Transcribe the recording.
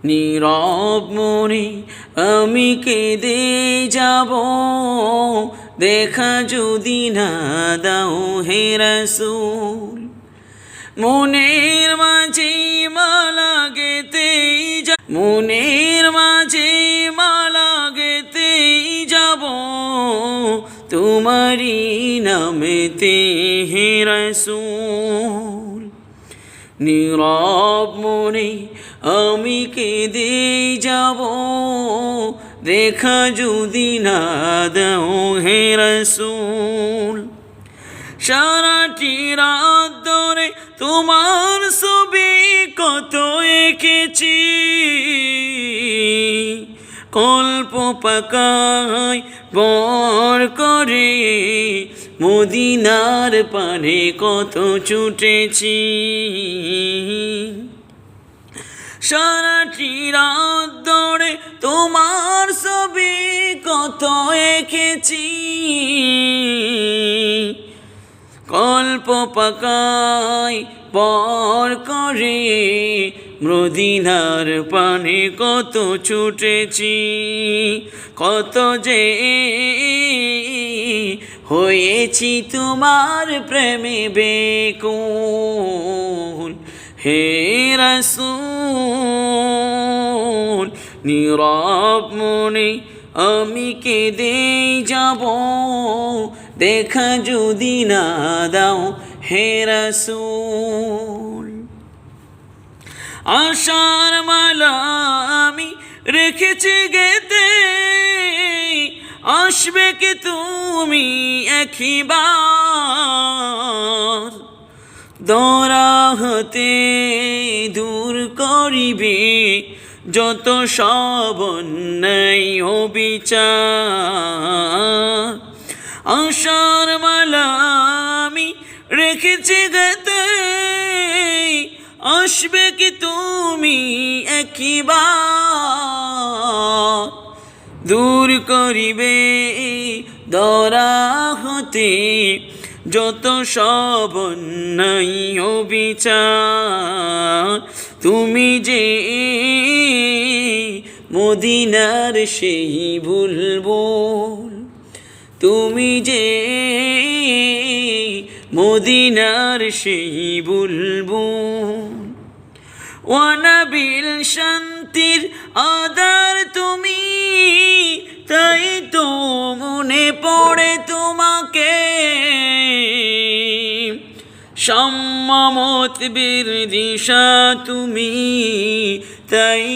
নীরব মনে আমি কেঁদে যাব, দেখা যদি না দাও হে রাসূল। মনের মাঝে মালা গেতেই মনের মাঝে মালা গেতেই যাব, তোমারি নামেতে হে রাসূল। নীরব মনে আমি কেঁদে যাব, দেখা যদি না দাও হে রাসূল। সারাটি রাত ধরে তোমার ছবি কত এঁকেছি, কল্প পাকায় বর করে মদিনার পানে কত ছুটেছি। সারাটি রাত ধরে তোমার ছবি কত এঁকেছি, কল্প পাকায় পর করে মদিনার পানে কত ছুটেছি। কত যে হয়েছি তোমার প্রেমে বেকুল হে রাসূল। নীরব মনে আমি কেঁদে যাব, দেখা যদি না দাও হে রাসূল। আশার মালা আমি রেখেছি গেতে, আসবে কি তুমি একবার, দরা হতে দূর করিবে যত সব অন্যায় ও বিচার। আশার মালা আমি রেখেছি গেতে, আসবে কি তুমি একবার, দূর করিবে দরা হতে যত সব অন্যায় ও বিচার। তুমি যে মদিনার সেই বুলবুল, তুমি যে মদিনার সেই বুলবুল। ওয়ানাবিল শান্তির আদার তুমি, তাই তো মনে পড়ে তোমাকে। সম্মামত বীর দিশা তুমি, তাই